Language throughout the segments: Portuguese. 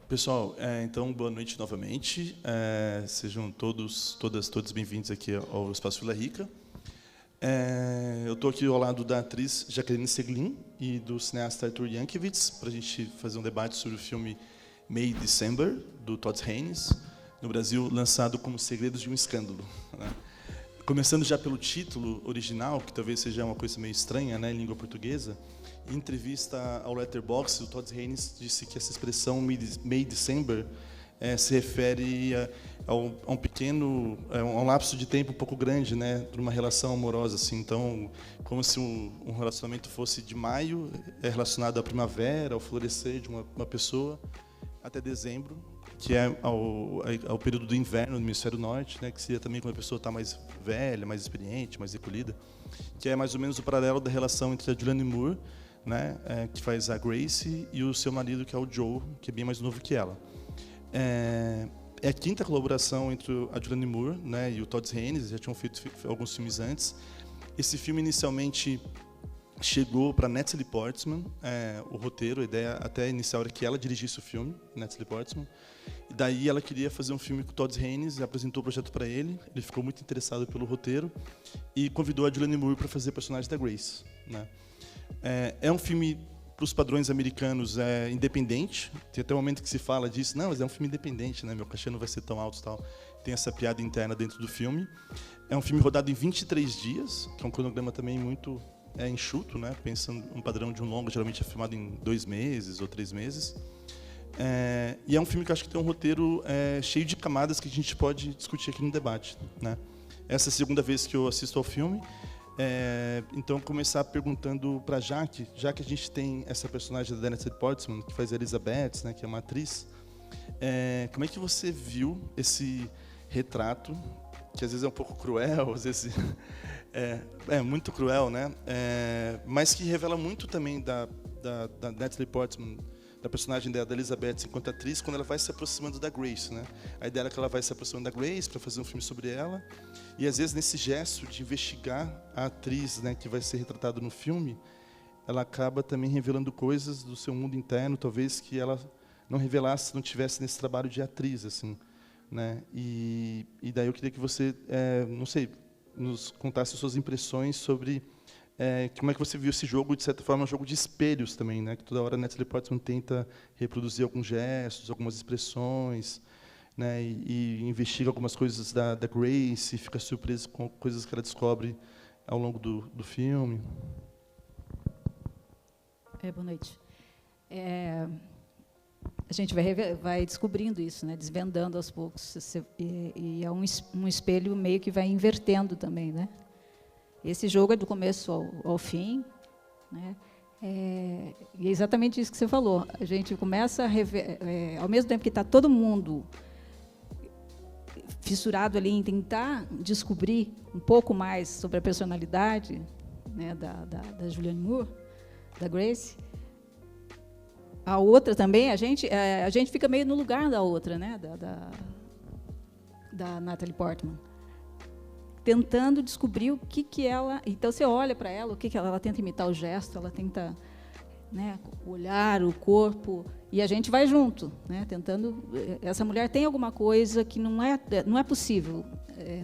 Pessoal, então, boa noite novamente. Sejam todos bem-vindos aqui ao Espaço Vila Rica. Eu estou aqui ao lado da atriz Jacqueline Seglin e do cineasta Arthur Yankiewicz para a gente fazer um debate sobre o filme May December, do Todd Haynes, no Brasil lançado como Segredos de um Escândalo, né? Começando já pelo título original, que talvez seja uma coisa meio estranha, né, em língua portuguesa. Em entrevista ao Letterboxd, o Todd Haynes disse que essa expressão May December se refere a um pequeno, um lapso de tempo um pouco grande, né, para uma relação amorosa, assim. Então, como se um relacionamento fosse de maio, relacionado à primavera, ao florescer de uma pessoa, até dezembro, que é ao período do inverno no hemisfério norte, né, que seria também quando a pessoa está mais velha, mais experiente, mais recolhida, que é mais ou menos o paralelo da relação entre a Julianne Moore, né, que faz a Grace, e o seu marido, que é o Joe, que é bem mais novo que ela. É a quinta colaboração entre a Julianne Moore, né, e o Todd Haynes, já tinham feito alguns filmes antes. Esse filme inicialmente chegou para Natalie Portman, o roteiro, a ideia até inicial era que ela dirigisse o filme, Natalie Portman. E daí ela queria fazer um filme com o Todd Haynes, apresentou o projeto para ele, ele ficou muito interessado pelo roteiro e convidou a Julianne Moore para fazer a personagem da Grace, né? É um filme, para os padrões americanos, independente. Tem até um momento que se fala disso, não, mas é um filme independente, né? Meu cachê não vai ser tão alto e tal. Tem essa piada interna dentro do filme. É um filme rodado em 23 dias, que é um cronograma também muito enxuto, né? Pensando um padrão de um longa, geralmente é filmado em 2 meses ou 3 meses. E é um filme que eu acho que tem um roteiro cheio de camadas que a gente pode discutir aqui no debate, né? Essa é a segunda vez que eu assisto ao filme. Então, começar perguntando para Jaque, já que a gente tem essa personagem da Natalie Portman, que faz a Elizabeth, né, que é uma atriz, como é que você viu esse retrato, que às vezes é um pouco cruel, às vezes é muito cruel, né? Mas que revela muito também da Natalie Portman, da personagem dela, da Elizabeth, enquanto atriz, quando ela vai se aproximando da Grace, né? A ideia é que ela vai se aproximando da Grace para fazer um filme sobre ela, e às vezes nesse gesto de investigar a atriz, né, que vai ser retratada no filme, ela acaba também revelando coisas do seu mundo interno, talvez que ela não revelasse se não tivesse nesse trabalho de atriz, assim, né? E daí eu queria que você, não sei, nos contasse suas impressões sobre como é que você viu esse jogo, de certa forma, um jogo de espelhos também, né? Que toda hora a Natalie Portman tenta reproduzir alguns gestos, algumas expressões, né? E investiga algumas coisas da Grace, e fica surpreso com coisas que ela descobre ao longo do filme. Boa noite. A gente vai descobrindo isso, né? Desvendando aos poucos, e é um espelho meio que vai invertendo também, né? Esse jogo é do começo ao fim, né? E é exatamente isso que você falou. A gente começa a rever, ao mesmo tempo que está todo mundo fissurado ali em tentar descobrir um pouco mais sobre a personalidade, né, da Julianne Moore, da Grace. A outra também, a gente fica meio no lugar da outra, né, da Natalie Portman, tentando descobrir o que ela... Então, você olha para ela, o que ela tenta imitar o gesto, ela tenta, né, o olhar, o corpo, e a gente vai junto, né, tentando... Essa mulher tem alguma coisa que não é possível,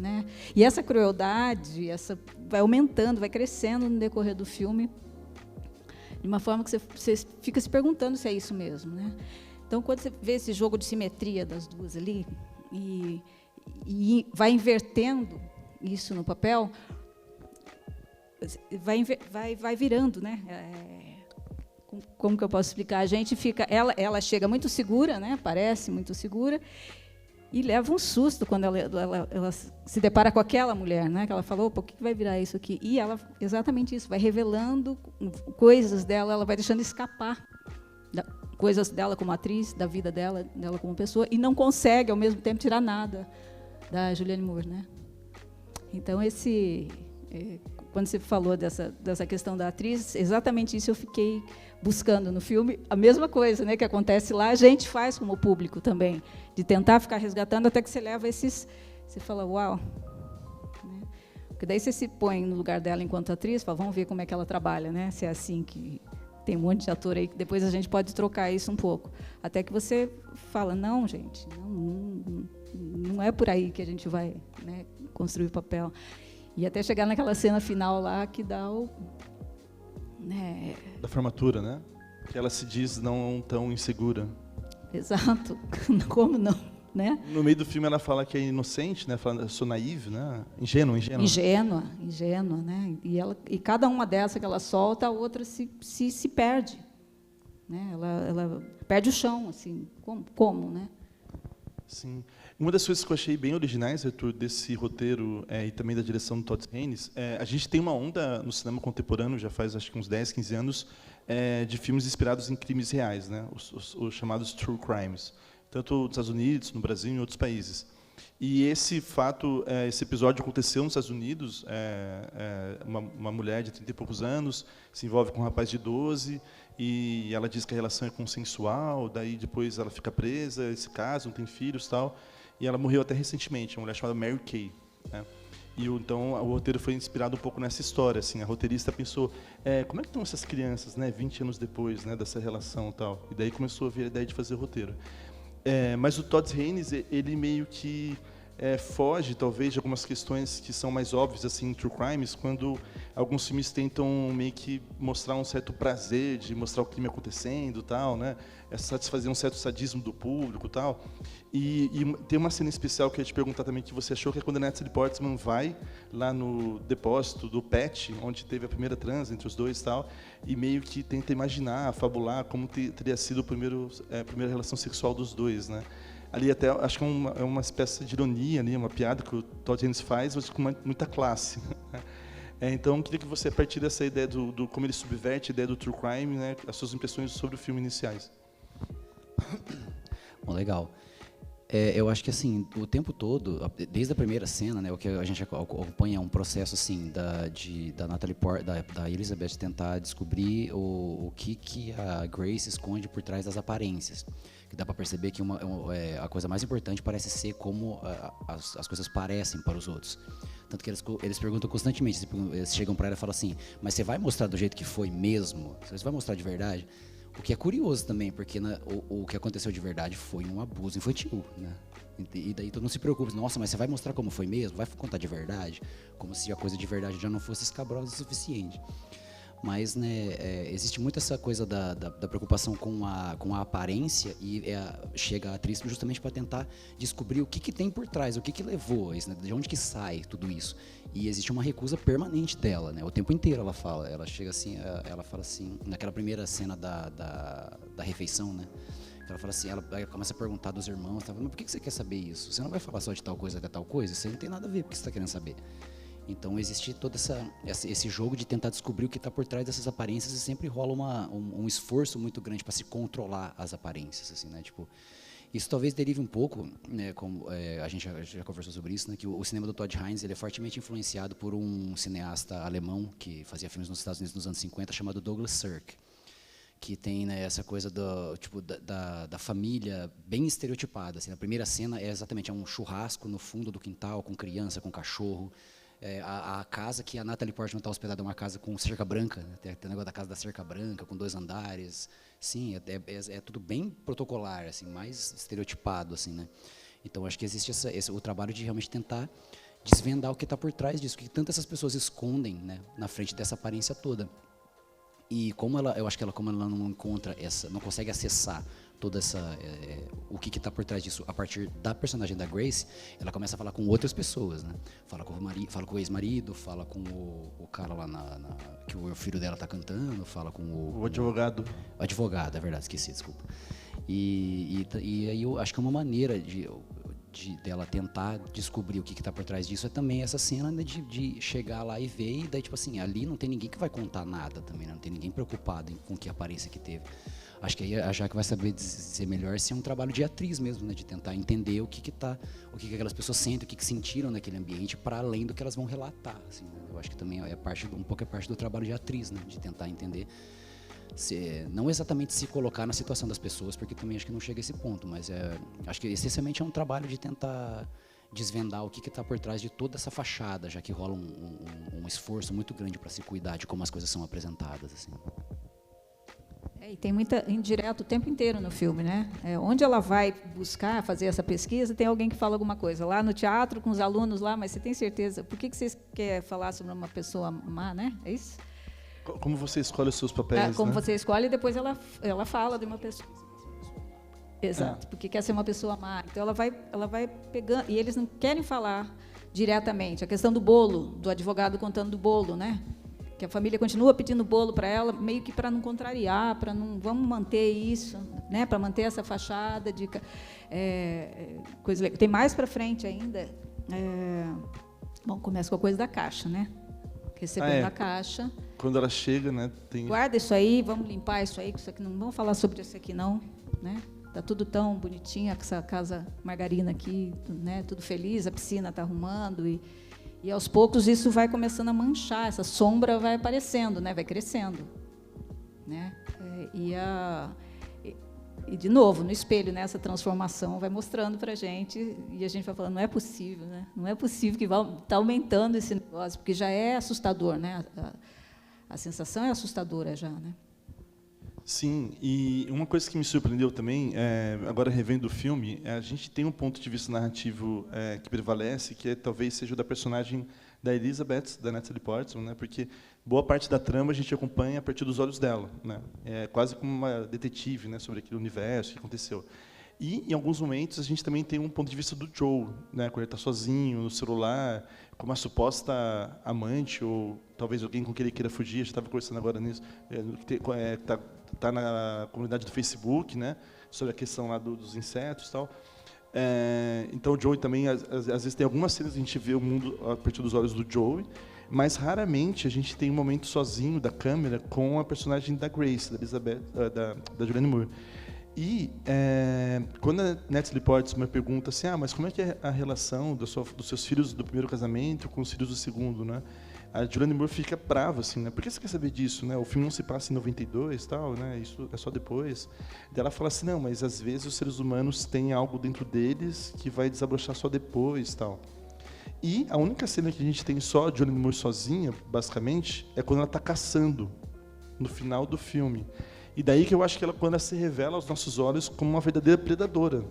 né? E essa crueldade, vai aumentando, vai crescendo no decorrer do filme, de uma forma que você fica se perguntando se é isso mesmo, né? Então, quando você vê esse jogo de simetria das duas ali, e vai invertendo isso no papel, vai virando, né? Como que eu posso explicar? A gente fica, ela chega muito segura, né? Parece muito segura, e leva um susto quando ela se depara com aquela mulher, né? Que ela falou, opa, o que vai virar isso aqui? E ela, exatamente isso, vai revelando coisas dela, ela vai deixando escapar coisas dela como atriz, da vida dela como pessoa, e não consegue, ao mesmo tempo, tirar nada da Julianne Moore, né? Então, quando você falou dessa questão da atriz, exatamente isso eu fiquei buscando no filme. A mesma coisa, né, que acontece lá, a gente faz como público também, de tentar ficar resgatando até que você leva esses... Você fala, uau! Né? Porque daí você se põe no lugar dela enquanto atriz, fala, vamos ver como é que ela trabalha, né? Se é assim que Tem um monte de ator aí que depois a gente pode trocar isso um pouco. Até que você fala, não, gente, não é por aí que a gente vai, né, construir o papel. E até chegar naquela cena final lá que dá o... Né, da formatura, né? Que ela se diz não tão insegura. exato. Como não? Né? No meio do filme ela fala que é inocente, né? Fala, eu sou naive, né? Ingênua. Ingênua, né? E cada uma dessa que ela solta, a outra se perde, né? Ela perde o chão, assim, como, né? Sim. Uma das coisas que eu achei bem originais, Arthur, desse roteiro e também da direção do Todd Haynes, a gente tem uma onda no cinema contemporâneo, já faz acho que uns 10, 15 anos, de filmes inspirados em crimes reais, né? Os chamados true crimes, tanto nos Estados Unidos, no Brasil e em outros países. E esse episódio aconteceu nos Estados Unidos, uma mulher de 30 e poucos anos se envolve com um rapaz de 12, e ela diz que a relação é consensual, daí depois ela fica presa, eles se casam, tem filhos e tal, e ela morreu até recentemente, uma mulher chamada Mary Kay, né? E então o roteiro foi inspirado um pouco nessa história, assim. A roteirista pensou, como é que estão essas crianças, né, 20 anos depois, né, dessa relação e tal. E daí começou a vir a ideia de fazer o roteiro. Mas o Todd Haynes, ele meio que foge, talvez, de algumas questões que são mais óbvias, assim, em true crimes, quando alguns filmes tentam meio que mostrar um certo prazer de mostrar o crime acontecendo, tal, né? Satisfazer um certo sadismo do público, tal. E tem uma cena especial que eu ia te perguntar também que você achou, que é quando a Natalie Portman vai lá no depósito do Pet, onde teve a primeira transa entre os dois, tal, e meio que tenta imaginar, fabular como teria sido a primeira relação sexual dos dois, né? Ali até acho que é uma espécie de ironia, ali, uma piada que o Todd Haynes faz, mas com muita classe. Então, eu queria que você, a partir dessa ideia do como ele subverte a ideia do true crime, né, as suas impressões sobre o filme iniciais. Bom, legal. Eu acho que assim, o tempo todo, desde a primeira cena, né, o que a gente acompanha é um processo assim da Natalie Portman, da Elizabeth tentar descobrir o que a Grace esconde por trás das aparências. Que dá para perceber que a coisa mais importante parece ser como as coisas parecem para os outros. Tanto que eles perguntam constantemente, eles chegam para ela e falam assim, mas você vai mostrar do jeito que foi mesmo? Você vai mostrar de verdade? O que é curioso também, porque o que aconteceu de verdade foi um abuso infantil, né? E daí todo mundo se preocupa, nossa, mas você vai mostrar como foi mesmo? Vai contar de verdade? Como se a coisa de verdade já não fosse escabrosa o suficiente. Mas, né, existe muito essa coisa da preocupação com a aparência e chega a atriz justamente para tentar descobrir o que tem por trás, o que levou a isso, né, de onde que sai tudo isso. E existe uma recusa permanente dela, né, o tempo inteiro ela chega assim, ela fala assim, naquela primeira cena da refeição, né, ela fala assim, ela começa a perguntar dos irmãos, tá, mas por que você quer saber isso? Você não vai falar só de tal coisa até tal coisa? Isso aí não tem nada a ver, por que você está querendo saber? Então existe todo esse jogo de tentar descobrir o que está por trás dessas aparências e sempre rola um esforço muito grande para se controlar as aparências, assim, né? Tipo, isso talvez derive um pouco, né, como a gente já conversou sobre isso, né, que o cinema do Todd Haynes ele é fortemente influenciado por um cineasta alemão que fazia filmes nos Estados Unidos nos anos 50 chamado Douglas Sirk, que tem, né, essa coisa da família bem estereotipada. Assim, a primeira cena é exatamente um churrasco no fundo do quintal com criança, com cachorro. A casa que a Natalie Portman está hospedada é uma casa com cerca branca, né? Tem o negócio da casa da cerca branca, com 2 andares. Sim, é tudo bem protocolar, assim, mais estereotipado, assim, né? Então, acho que existe o trabalho de realmente tentar desvendar o que está por trás disso, o que tantas essas pessoas escondem, né, na frente dessa aparência toda. E eu acho que como ela não encontra não consegue acessar toda o que está por trás disso a partir da personagem da Grace, ela começa a falar com outras pessoas, né? Fala com o ex-marido, fala com o cara lá que o filho dela está cantando, fala com o advogado. O advogado, é verdade, esqueci, desculpa. E aí eu acho que é uma maneira dela tentar descobrir o que está por trás disso é também essa cena, né, de chegar lá e ver, e daí, tipo assim, ali não tem ninguém que vai contar nada também, né? Não tem ninguém preocupado com que aparência que teve. Acho que aí a Jaque vai saber dizer melhor se é um trabalho de atriz mesmo, né, de tentar entender o que aquelas pessoas sentem, o que sentiram naquele ambiente, para além do que elas vão relatar, assim, né? Eu acho que também um pouco é parte do trabalho de atriz, né, de tentar entender. Não exatamente se colocar na situação das pessoas, porque também acho que não chega a esse ponto, mas acho que essencialmente é um trabalho de tentar desvendar o que está por trás de toda essa fachada, já que rola um esforço muito grande para se cuidar de como as coisas são apresentadas, assim. E tem muita indireto o tempo inteiro no filme, né? Onde ela vai buscar fazer essa pesquisa, tem alguém que fala alguma coisa. Lá no teatro, com os alunos lá, mas você tem certeza? Por que vocês querem falar sobre uma pessoa má, né? É isso? Como você escolhe os seus papéis, como né? você escolhe, e depois ela fala de uma pessoa. Exato, porque quer ser uma pessoa má. Então ela vai pegando, e eles não querem falar diretamente. A questão do bolo, do advogado contando do bolo, né? Que a família continua pedindo bolo para ela, meio que para não contrariar, para não vamos manter isso, né? Para manter essa fachada de coisa legal. Tem mais para frente ainda. Bom, começa com a coisa da caixa, né? Recebendo a caixa. Quando ela chega, né? Guarda isso aí, vamos limpar isso aí, que isso aqui não vamos falar sobre isso aqui não, né? Tá tudo tão bonitinho, essa casa margarina aqui, né? Tudo feliz, a piscina está arrumando e aos poucos isso vai começando a manchar, essa sombra vai aparecendo, né? Vai crescendo, né? E de novo no espelho, né? Essa transformação vai mostrando para a gente e a gente vai falando, não é possível, né? Não é possível que está aumentando esse negócio, porque já é assustador, né? A sensação é assustadora já, né? Sim, e uma coisa que me surpreendeu também, agora revendo o filme, a gente tem um ponto de vista narrativo que prevalece, que talvez seja o da personagem da Elizabeth, da Natalie Portman, né? Porque boa parte da trama a gente acompanha a partir dos olhos dela, né? É quase como uma detetive, né? Sobre aquele universo que aconteceu. E, em alguns momentos, a gente também tem um ponto de vista do Joe, né? Quando ele está sozinho, no celular, com uma suposta amante, ou talvez alguém com quem ele queira fugir, a gente estava conversando agora nisso, está na comunidade do Facebook, né? Sobre a questão lá dos insetos e tal. Então, o Joey também, às vezes, tem algumas cenas que a gente vê o mundo a partir dos olhos do Joey, mas, raramente, a gente tem um momento sozinho da câmera com a personagem da Grace, da Elizabeth, da Julianne Moore. E quando a Natalie Portman pergunta assim, mas como é que é a relação dos seus filhos do primeiro casamento com os filhos do segundo, né? A Julianne Moore fica brava, assim, né? Por que você quer saber disso, né? O filme não se passa em 92, tal, né? Isso é só depois. Daí ela fala assim, não, mas às vezes os seres humanos têm algo dentro deles que vai desabrochar só depois, tal. E a única cena que a gente tem só a Julianne Moore sozinha, basicamente, é quando ela está caçando no final do filme. E daí que eu acho que quando ela se revela aos nossos olhos como uma verdadeira predadora.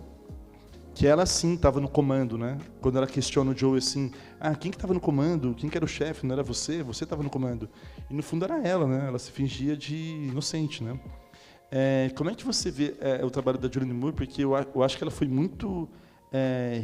Que ela, sim, estava no comando, né? Quando ela questiona o Joe assim, quem que estava no comando? Quem que era o chefe? Não era você? Você estava no comando. E, no fundo, era ela, né? Ela se fingia de inocente, né? Como é que você vê o trabalho da Julianne Moore? Porque eu acho que ela foi muito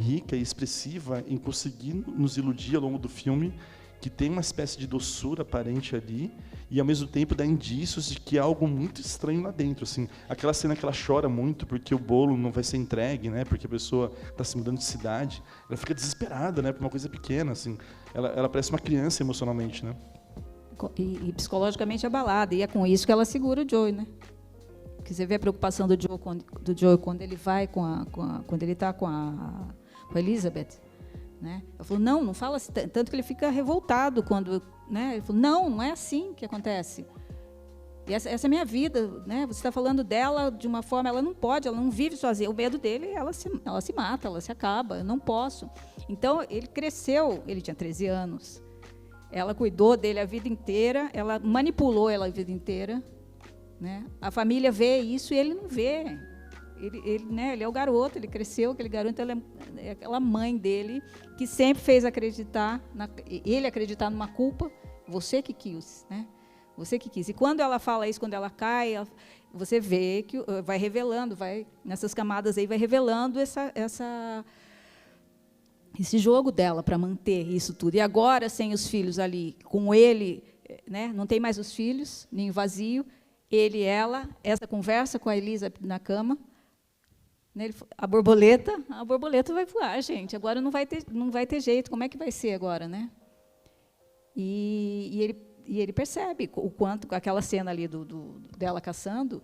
rica e expressiva em conseguir nos iludir ao longo do filme, que tem uma espécie de doçura aparente ali, e ao mesmo tempo dá indícios de que há algo muito estranho lá dentro, assim. Aquela cena que ela chora muito porque o bolo não vai ser entregue, né? Porque a pessoa está se mudando de cidade, ela fica desesperada, né? Por uma coisa pequena, assim. Ela parece uma criança emocionalmente, né? E psicologicamente abalada, e é com isso que ela segura o Joey, né? Que você vê a preocupação do Joey quando ele vai quando ele está com a Elizabeth. Né? Ela falou, não fala assim, tanto que ele fica revoltado quando, né? Ele falou, não é assim que acontece. E essa é a minha vida, né? Você está falando dela de uma forma, ela não pode, ela não vive sozinha. O medo dele, ela se mata, ela se acaba. Eu não posso. Então ele cresceu, ele tinha 13 anos. Ela cuidou dele a vida inteira, ela manipulou ela a vida inteira, né? A família vê isso e ele não vê. Ele é o garoto, ele cresceu, aquele garoto, ela é aquela mãe dele que sempre fez ele acreditar numa culpa, você que quis, né? Você que quis. E quando ela fala isso, quando ela cai, você vê que vai revelando, nessas camadas aí, vai revelando esse jogo dela para manter isso tudo. E agora, sem os filhos ali, com ele, né? Não tem mais os filhos, ninho vazio, ele e ela, essa conversa com a Elisa na cama. A borboleta vai voar, gente. Agora não vai ter jeito. Como é que vai ser agora, né? E ele percebe o quanto aquela cena ali dela caçando,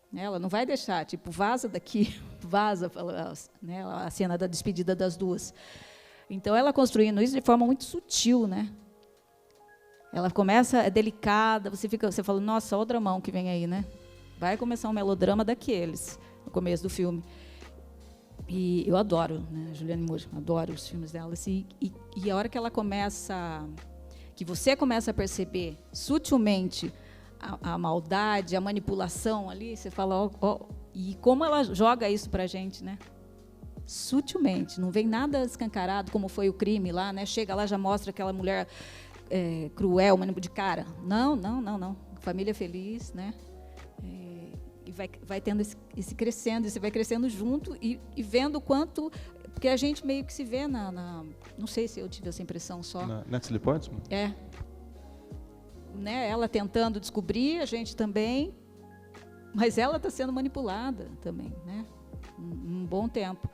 né, ela não vai deixar, tipo, vaza daqui, vaza, né, a cena da despedida das duas. Então ela construindo isso de forma muito sutil, né? Ela começa delicada, você fala, nossa, olha o dramão que vem aí, né? Vai começar um melodrama daqueles. No começo do filme. E eu adoro, né, Julianne Moore, adoro os filmes dela. Assim, e a hora que ela que você começa a perceber sutilmente a maldade, a manipulação ali, você fala, e como ela joga isso para a gente, né? Sutilmente, não vem nada escancarado, como foi o crime lá, né? Chega lá, já mostra aquela mulher cruel, de cara. Não. Família feliz, né? E vai tendo esse crescendo, e você vai crescendo junto e vendo o quanto... Porque a gente meio que se vê não sei se eu tive essa impressão só. Na Natalie Portman? Né? Ela tentando descobrir, a gente também, mas ela está sendo manipulada também, né? Um bom tempo.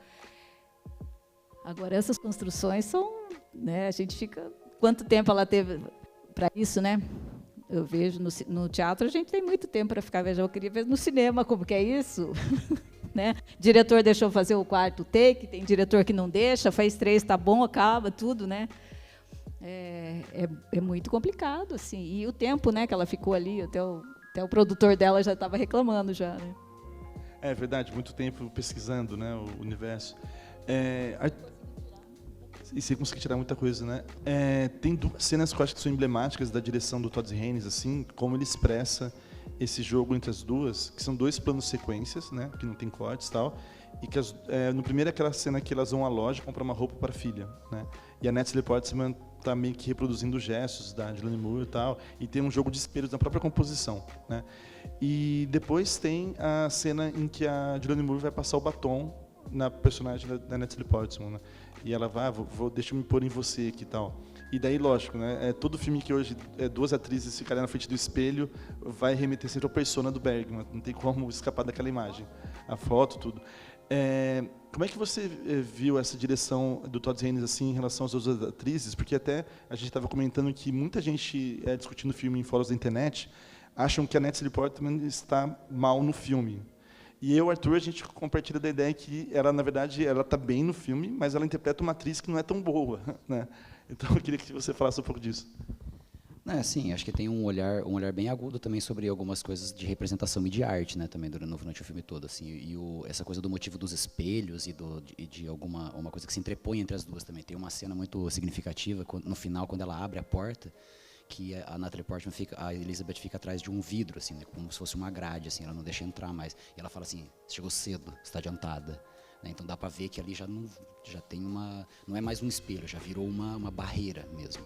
Agora, essas construções são... Né? A gente fica... Quanto tempo ela teve para isso, né? Eu vejo no teatro, a gente tem muito tempo para ficar vendo. Eu queria ver no cinema como que é isso. Né? Diretor deixou fazer o 4º take, tem diretor que não deixa, faz 3, tá bom, acaba, tudo, né? É muito complicado, assim. E o tempo, né, que ela ficou ali, até o produtor dela já estava reclamando já, né? É verdade, muito tempo pesquisando, né, o universo. E você consegue tirar muita coisa, né? Tem 2 cenas que eu acho que são emblemáticas da direção do Todd Haynes, assim, como ele expressa esse jogo entre as duas, que são 2 planos sequências, né, que não tem cortes e tal, e que no primeiro é aquela cena que elas vão à loja comprar uma roupa para a filha, né? E a Natalie Portman está meio que reproduzindo os gestos da Julianne Moore e tal, e tem um jogo de espelhos na própria composição, né? E depois tem a cena em que a Julianne Moore vai passar o batom na personagem da Natalie Portman, né? E ela vai, deixa eu me pôr em você aqui e tal. E daí, lógico, né? Todo filme que hoje 2 atrizes ficarem na frente do espelho vai remeter sempre ao persona do Bergman. Não tem como escapar daquela imagem. A foto, tudo. Como é que você viu essa direção do Todd Haynes assim, em relação às outras atrizes? Porque até a gente estava comentando que muita gente discutindo o filme em fóruns da internet acham que a Natalie Portman está mal no filme. E eu, Arthur, a gente compartilha da ideia que ela, na verdade, ela está bem no filme, mas ela interpreta uma atriz que não é tão boa, né? Então, eu queria que você falasse um pouco disso. Sim, acho que tem um olhar bem agudo também sobre algumas coisas de representação e de arte, né, também durante o filme todo, assim, e essa coisa do motivo dos espelhos e de uma coisa que se entrepõe entre as duas também. Tem uma cena muito significativa no final, quando ela abre a porta, que a Natalie Portman a Elizabeth fica atrás de um vidro, assim, né, como se fosse uma grade, assim, ela não deixa entrar mais. E ela fala assim: chegou cedo, está adiantada. Né, então dá para ver que ali já tem não é mais um espelho, já virou uma barreira mesmo.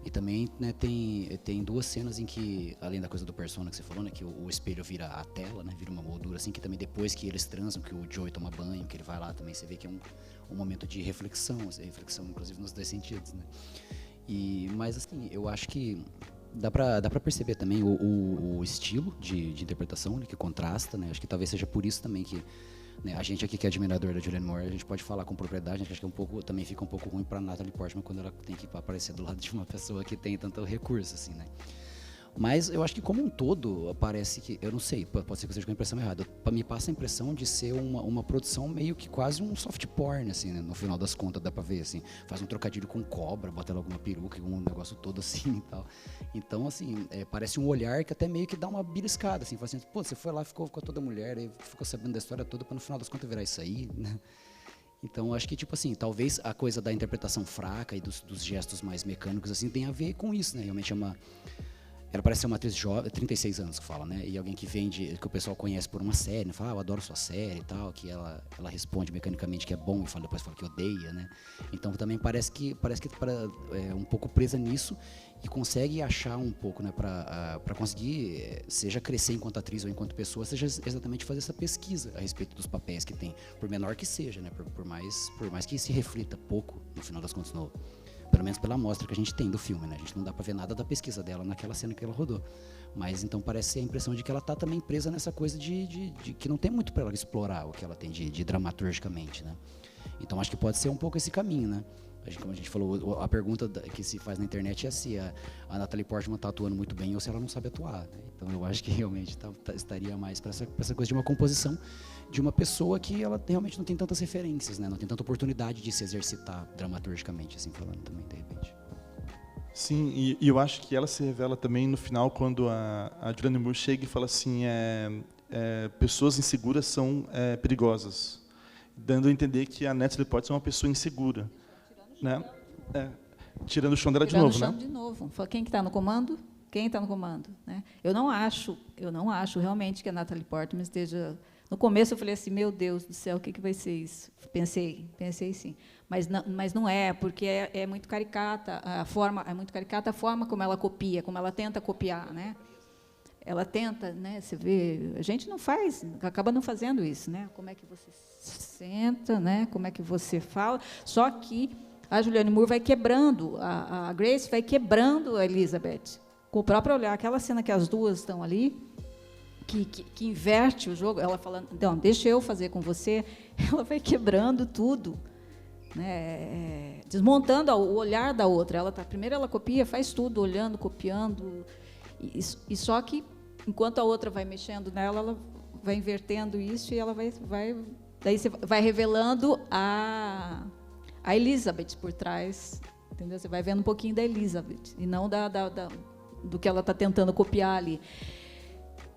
E também, né, tem 2 cenas em que, além da coisa do persona que você falou, né, que o espelho vira a tela, né, vira uma moldura, assim, que também depois que eles transam, que o Joey toma banho, que ele vai lá também, você vê que é um momento de reflexão, reflexão inclusive nos 2 sentidos, né. Mas assim, eu acho que dá pra perceber também o estilo de interpretação, né, que contrasta, né, acho que talvez seja por isso também que, né, a gente aqui que é admirador da Julianne Moore, a gente pode falar com propriedade, a gente acha que também fica um pouco ruim para Natalie Portman quando ela tem que aparecer do lado de uma pessoa que tem tanto recurso, assim, né. Mas eu acho que como um todo, parece que, eu não sei, pode ser que eu esteja com a impressão errada, me passa a impressão de ser uma produção meio que quase um soft porn, assim, né? No final das contas dá pra ver, assim, faz um trocadilho com cobra, bota lá alguma peruca, um negócio todo assim e tal. Então, assim, parece um olhar que até meio que dá uma beliscada, assim, fala assim, pô, você foi lá, ficou com toda mulher, aí ficou sabendo da história toda pra no final das contas virar isso aí, né? Então, acho que, tipo assim, talvez a coisa da interpretação fraca e dos gestos mais mecânicos, assim, tem a ver com isso, né? Realmente ela parece ser uma atriz jovem, 36 anos que fala, né? E alguém que que o pessoal conhece por uma série, né? Fala, eu adoro sua série e tal, que ela responde mecanicamente que é bom e depois fala que odeia, né? Então também parece que um pouco presa nisso e consegue achar um pouco, né? Para conseguir, seja crescer enquanto atriz ou enquanto pessoa, seja exatamente fazer essa pesquisa a respeito dos papéis que tem, por menor que seja, né? Por mais que se reflita pouco, no final das contas, pelo menos pela amostra que a gente tem do filme, né? A gente não dá pra ver nada da pesquisa dela naquela cena que ela rodou. Mas então parece ser a impressão de que ela tá também presa nessa coisa de que não tem muito para ela explorar o que ela tem de dramaturgicamente, né? Então acho que pode ser um pouco esse caminho, né? Como a gente falou, a pergunta que se faz na internet é se a Natalie Portman está atuando muito bem ou se ela não sabe atuar, né? Então eu acho que realmente estaria mais para essa coisa de uma composição de uma pessoa que ela realmente não tem tantas referências, né? Não tem tanta oportunidade de se exercitar dramaturgicamente, assim falando também, de repente. Sim, e eu acho que ela se revela também no final quando a Julianne Moore chega e fala assim, pessoas inseguras são perigosas, dando a entender que a Natalie Portman é uma pessoa insegura. Né? Tirando o chão dela de novo, né? De novo. Quem que está no comando? Quem está no comando? Né? Eu não acho realmente que a Natalie Portman esteja... No começo eu falei assim, meu Deus do céu, o que vai ser isso? Pensei sim. Mas não é, porque é muito caricata a forma como ela copia, como ela tenta copiar, né? Ela tenta, né? Você vê, a gente não faz, acaba não fazendo isso, né? Como é que você senta, né? Como é que você fala? Só que a Julianne Moore vai quebrando, a Grace vai quebrando a Elizabeth com o próprio olhar. Aquela cena que as duas estão ali, que inverte o jogo, ela falando, então, deixa eu fazer com você, ela vai quebrando tudo, né? Desmontando o olhar da outra. Primeiro ela copia, faz tudo, olhando, copiando, e só que, enquanto a outra vai mexendo nela, ela vai invertendo isso e ela daí você vai revelando a Elizabeth por trás, entendeu? Você vai vendo um pouquinho da Elizabeth, e não do que ela está tentando copiar ali.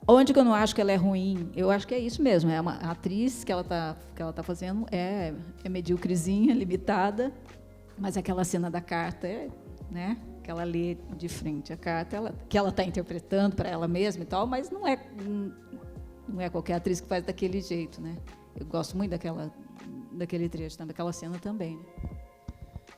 Onde que eu não acho que ela é ruim? Eu acho que é isso mesmo. É uma atriz que ela tá fazendo é medíocrezinha, limitada, mas aquela cena da carta, né? Que ela lê de frente a carta, que ela está interpretando para ela mesma e tal, mas não é qualquer atriz que faz daquele jeito, né? Eu gosto muito daquele trecho, daquela cena também. Né?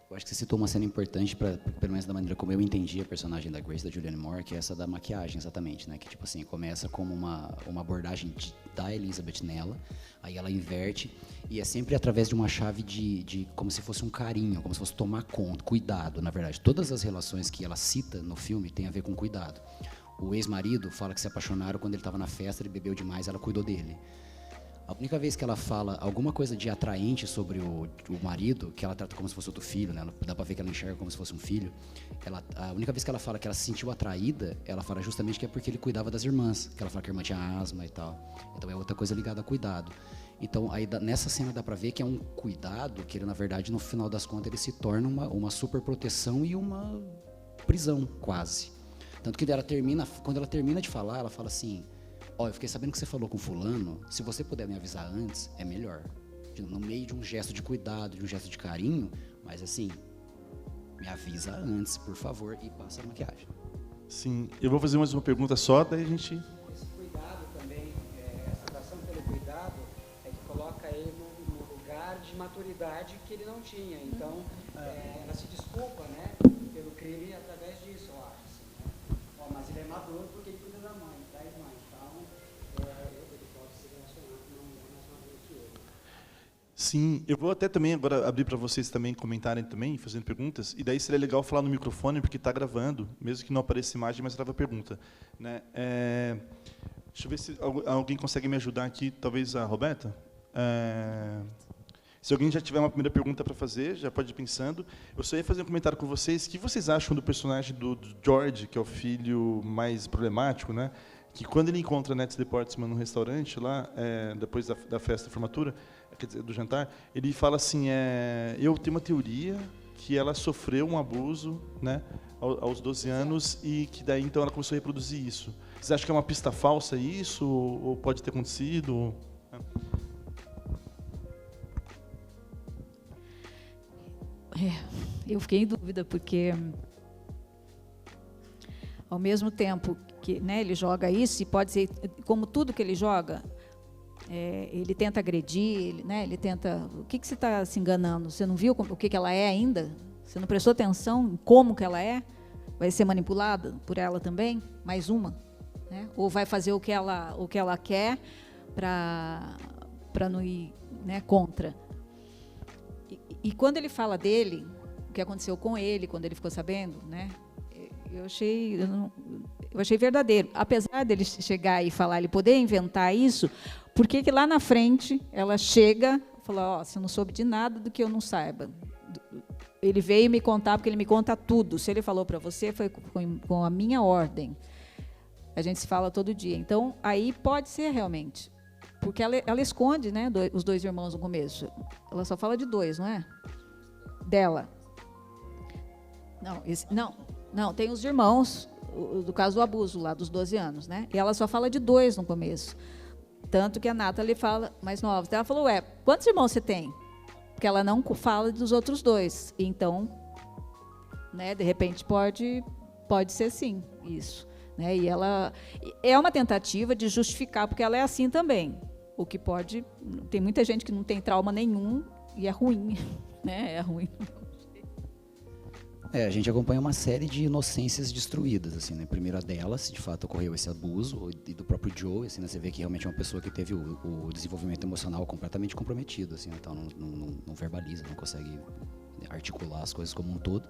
Eu acho que você citou uma cena importante, pelo menos da maneira como eu entendi a personagem da Grace, da Julianne Moore, que é essa da maquiagem, exatamente, né? Que, tipo assim, começa como uma abordagem da Elizabeth nela, aí ela inverte, e é sempre através de uma chave de como se fosse um carinho, como se fosse tomar conta, cuidado, na verdade. Todas as relações que ela cita no filme têm a ver com cuidado. O ex-marido fala que se apaixonaram quando ele estava na festa, ele bebeu demais, ela cuidou dele. A única vez que ela fala alguma coisa de atraente sobre o marido, que ela trata como se fosse outro filho, né? Dá pra ver que ela enxerga como se fosse um filho. A única vez que ela fala que ela se sentiu atraída, ela fala justamente que é porque ele cuidava das irmãs, que ela fala que a irmã tinha asma e tal. Então é outra coisa ligada a cuidado. Então aí nessa cena dá pra ver que é um cuidado que ele, na verdade, no final das contas, ele se torna uma super proteção e uma prisão, quase. Tanto que quando ela termina de falar, ela fala assim... eu fiquei sabendo que você falou com fulano, se você puder me avisar antes, é melhor. No meio de um gesto de cuidado, de um gesto de carinho, mas assim, me avisa antes, por favor, e passa a maquiagem. Sim, eu vou fazer mais uma pergunta só, daí a gente... Esse cuidado também, essa atração pelo cuidado, é que coloca ele num lugar de maturidade que ele não tinha. Então, ela se desculpa, né, pelo crime através disso, eu acho. Assim, né? Mas ele é maduro porque ele cuida da mãe, da irmã. Sim, eu vou até também agora abrir para vocês também comentarem também, fazendo perguntas, e daí seria legal falar no microfone, porque está gravando, mesmo que não apareça imagem, mas grava pergunta. Né? Deixa eu ver se alguém consegue me ajudar aqui, talvez a Roberta. Se alguém já tiver uma primeira pergunta para fazer, já pode ir pensando. Eu só ia fazer um comentário com vocês. O que vocês acham do personagem do George, que é o filho mais problemático, né? Que quando ele encontra a Natalie Portman no restaurante, lá, depois da festa de formatura, quer dizer, do jantar, ele fala assim, eu tenho uma teoria que ela sofreu um abuso, né, aos 12 anos e que daí então ela começou a reproduzir isso. Vocês acham que é uma pista falsa isso, ou pode ter acontecido? Eu fiquei em dúvida, porque ao mesmo tempo que, né, ele joga isso, e pode ser, como tudo que ele joga, ele tenta agredir, ele tenta... O que você está se enganando? Você não viu o que ela é ainda? Você não prestou atenção em como que ela é? Vai ser manipulada por ela também? Mais uma? Né? Ou vai fazer o que ela quer para não ir, né, contra? E quando ele fala dele, o que aconteceu com ele, quando ele ficou sabendo, né, eu achei verdadeiro. Apesar dele chegar e falar, ele poder inventar isso, por que lá na frente ela chega e fala, você não soube de nada do que eu não saiba. Ele veio me contar, porque ele me conta tudo. Se ele falou para você, foi com a minha ordem. A gente se fala todo dia. Então, aí pode ser realmente. Porque ela esconde, né, os dois irmãos no começo. Ela só fala de dois, não é? Dela. Não, tem os irmãos, do caso do abuso, lá dos 12 anos, né? E ela só fala de dois no começo. Tanto que a Natalie fala mais nova. Ela falou, quantos irmãos você tem? Porque ela não fala dos outros dois. Então, né, de repente, pode ser sim, isso. né? E ela é uma tentativa de justificar, porque ela é assim também. O que pode... Tem muita gente que não tem trauma nenhum e é ruim, né? É ruim. A gente acompanha uma série de inocências destruídas, assim, né? Primeiro a dela, se de fato ocorreu esse abuso, e do próprio Joe, assim, né? Você vê que realmente é uma pessoa que teve o desenvolvimento emocional completamente comprometido, assim, então não verbaliza, não consegue articular as coisas como um todo.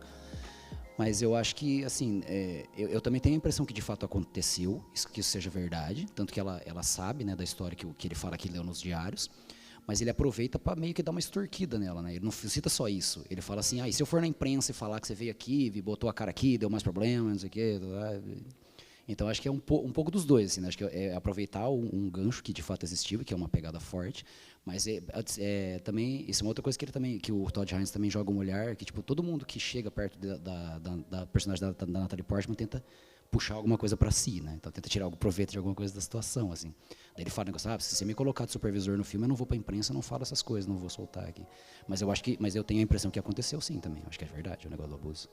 Mas eu acho que, assim, eu também tenho a impressão que de fato aconteceu, que isso seja verdade, tanto que ela sabe, né, da história que ele fala que leu nos diários, mas ele aproveita para meio que dar uma extorquida nela, né? Ele não cita só isso. Ele fala assim, e se eu for na imprensa e falar que você veio aqui, botou a cara aqui, deu mais problemas, não sei o quê. Então, acho que é um pouco dos dois, assim, né? Acho que é aproveitar um gancho que de fato existiu, que é uma pegada forte, mas também, isso é uma outra coisa que o Todd Haynes também joga um olhar, que tipo, todo mundo que chega perto da personagem da Natalie Portman tenta puxar alguma coisa para si, né? Então tenta tirar algum proveito de alguma coisa da situação, assim. Daí ele fala, se você me colocar de supervisor no filme, eu não vou para a imprensa, eu não falo essas coisas, não vou soltar aqui. Mas eu tenho a impressão que aconteceu sim também. Acho que é verdade o negócio do abuso.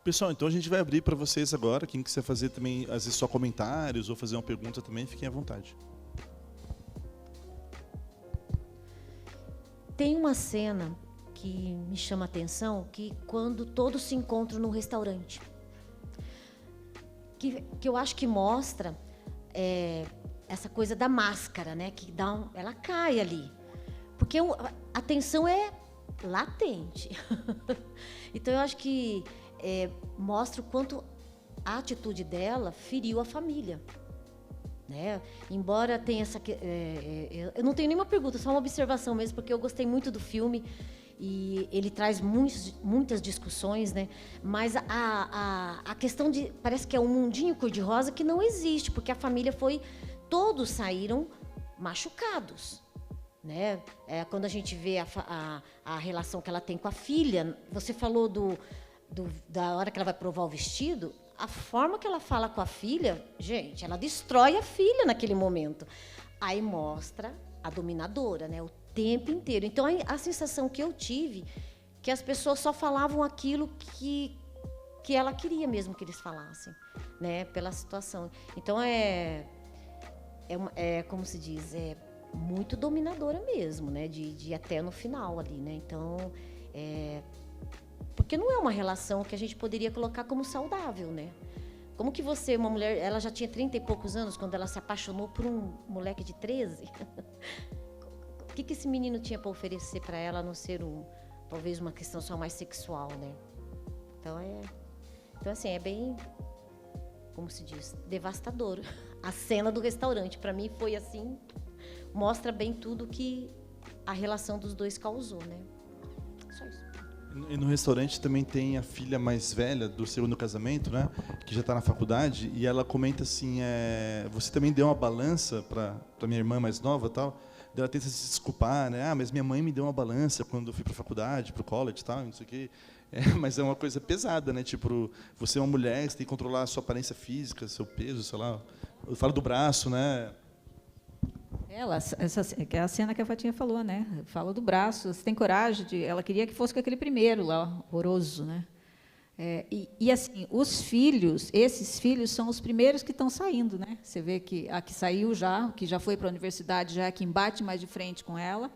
Pessoal, então a gente vai abrir para vocês agora. Quem quiser fazer também, às vezes só comentários ou fazer uma pergunta também, fiquem à vontade. Tem uma cena que me chama a atenção, que quando todos se encontram no restaurante, que eu acho que mostra essa coisa da máscara, né? Que ela cai ali, porque a tensão é latente. Então eu acho que mostra o quanto a atitude dela feriu a família, né? Embora tenha eu não tenho nenhuma pergunta, só uma observação mesmo, porque eu gostei muito do filme. E ele traz muitas discussões, né? Mas a questão parece que é um mundinho cor-de-rosa que não existe, porque a família todos saíram machucados, né? Quando a gente vê a relação que ela tem com a filha, você falou da hora que ela vai provar o vestido, a forma que ela fala com a filha, gente, ela destrói a filha naquele momento. Aí mostra a dominadora, né? O tempo inteiro. Então, a sensação que eu tive, que as pessoas só falavam aquilo que ela queria mesmo que eles falassem, né? Pela situação. Então, como se diz, muito dominadora mesmo, né? De ir até no final ali, né? Então, porque não é uma relação que a gente poderia colocar como saudável, né? Como que uma mulher, ela já tinha 30 e poucos anos quando ela se apaixonou por um moleque de 13? O que esse menino tinha para oferecer para ela, a não ser talvez uma questão só mais sexual, né? Então assim, é bem, como se diz, devastador. A cena do restaurante, para mim, foi assim, mostra bem tudo que a relação dos dois causou, né? Só isso. E no restaurante também tem a filha mais velha do segundo casamento, né? Que já está na faculdade, e ela comenta assim, você também deu uma balança para minha irmã mais nova e tal? Ela tenta se desculpar, né? Mas minha mãe me deu uma balança quando eu fui para a faculdade, para o college e tal, não sei o quê. Mas é uma coisa pesada, né? Tipo, você é uma mulher, você tem que controlar a sua aparência física, seu peso, sei lá. Eu falo do braço, né? Que é a cena que a Fatinha falou, né? Fala do braço. Você tem coragem de... Ela queria que fosse com aquele primeiro lá, horroroso, né? E assim, esses filhos são os primeiros que estão saindo, né? Você vê que a que saiu já, que já foi para a universidade, já é quem bate mais de frente com ela.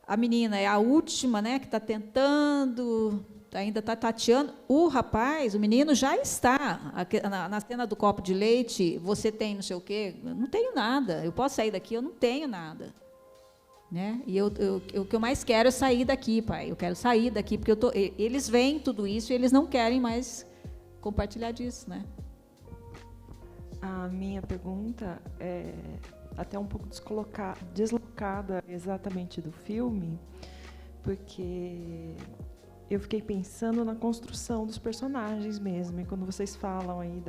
A menina é a última, né? Que está tentando, ainda está tateando. O menino já está. Na cena do copo de leite, você tem não sei o quê? Eu não tenho nada. Eu posso sair daqui? Eu não tenho nada. Né? E o que eu mais quero é sair daqui, pai. Eu quero sair daqui, porque eles veem tudo isso e eles não querem mais compartilhar disso, né? A minha pergunta é até um pouco deslocada exatamente do filme, porque eu fiquei pensando na construção dos personagens mesmo. E quando vocês falam aí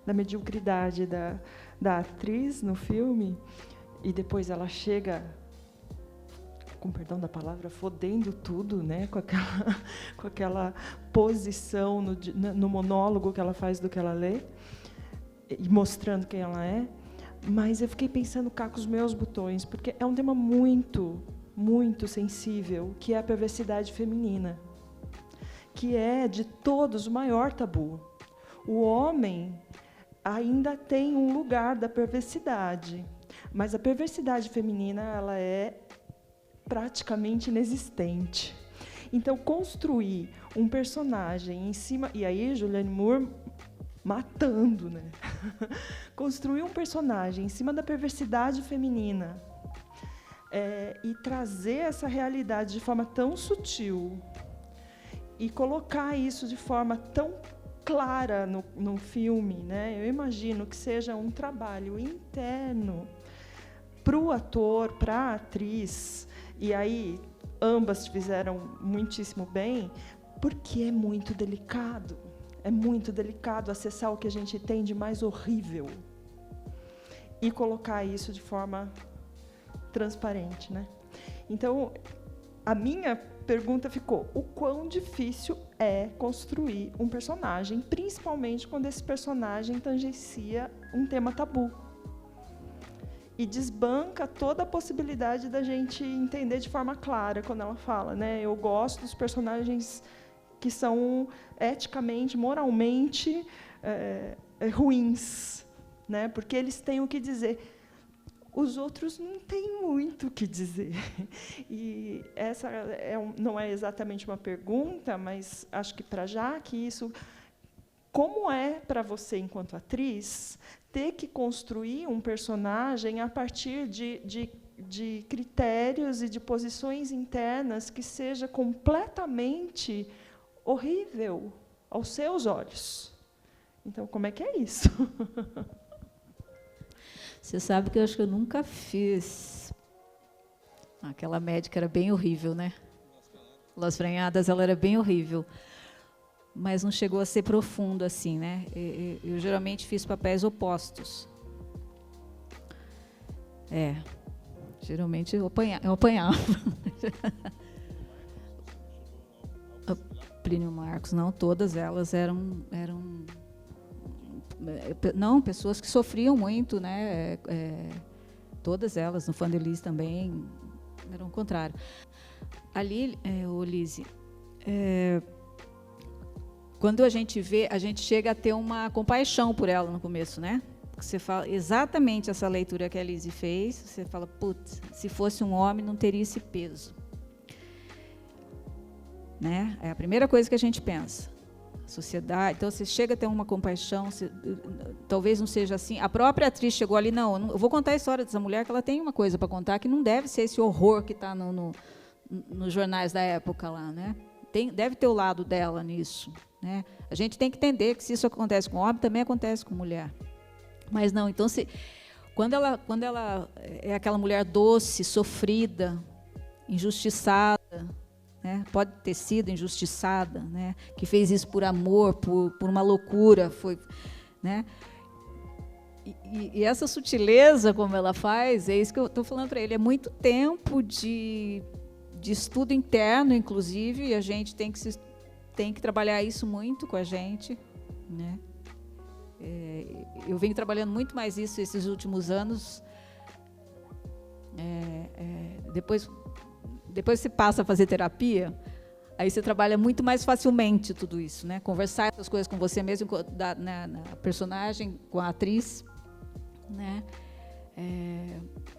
da mediocridade da atriz no filme, e depois ela chega, com perdão da palavra, fodendo tudo, né? com aquela posição no monólogo que ela faz do que ela lê, e mostrando quem ela é. Mas eu fiquei pensando cá com os meus botões, porque é um tema muito, muito sensível, que é a perversidade feminina, que é, de todos, o maior tabu. O homem ainda tem um lugar da perversidade, mas a perversidade feminina ela é praticamente inexistente. Então, construir um personagem em cima... E aí, Julianne Moore matando, né? Construir um personagem em cima da perversidade feminina e trazer essa realidade de forma tão sutil e colocar isso de forma tão clara no filme, né? Eu imagino que seja um trabalho interno para o ator, para a atriz, e aí ambas fizeram muitíssimo bem, porque é muito delicado. É muito delicado acessar o que a gente tem de mais horrível e colocar isso de forma transparente, né? Então, a minha pergunta ficou: o quão difícil é construir um personagem, principalmente quando esse personagem tangencia um tema tabu e desbanca toda a possibilidade da gente entender de forma clara quando ela fala, né? Eu gosto dos personagens que são eticamente, moralmente ruins, né? Porque eles têm o que dizer. Os outros não têm muito o que dizer. E essa não é exatamente uma pergunta, mas acho que para Jaque isso... Como é para você, enquanto atriz, ter que construir um personagem a partir de critérios e de posições internas que seja completamente horrível aos seus olhos? Então, como é que é isso? Você sabe que eu acho que eu nunca fiz. Aquela médica era bem horrível, né? Las Frenhadas, ela era bem horrível. Mas não chegou a ser profundo assim, né? Eu geralmente fiz papéis opostos. Geralmente eu apanhava. Plínio Marcos, não, todas elas eram não, pessoas que sofriam muito, né? Todas elas, no Fandelis também, eram o contrário. Ali, Lise, quando a gente vê, a gente chega a ter uma compaixão por ela no começo, né? Porque você fala exatamente essa leitura que a Lise fez, você fala, putz, se fosse um homem não teria esse peso. Né? É a primeira coisa que a gente pensa. Sociedade, então você chega a ter uma compaixão, talvez não seja assim. A própria atriz chegou ali, não, eu vou contar a história dessa mulher, que ela tem uma coisa para contar, que não deve ser esse horror que está nos jornais da época lá, né? Deve ter o lado dela nisso, né? A gente tem que entender que se isso acontece com homem, também acontece com mulher. Mas não, então, quando ela é aquela mulher doce, sofrida, injustiçada, né? Pode ter sido injustiçada, né? Que fez isso por amor, por uma loucura, foi, né? E essa sutileza como ela faz, é isso que eu estou falando para ele, é muito tempo de estudo interno, inclusive, e a gente tem que trabalhar isso muito com a gente, né? Eu venho trabalhando muito mais isso esses últimos anos. Depois você passa a fazer terapia, aí você trabalha muito mais facilmente tudo isso, né? Conversar essas coisas com você mesmo, na personagem, com a atriz, né?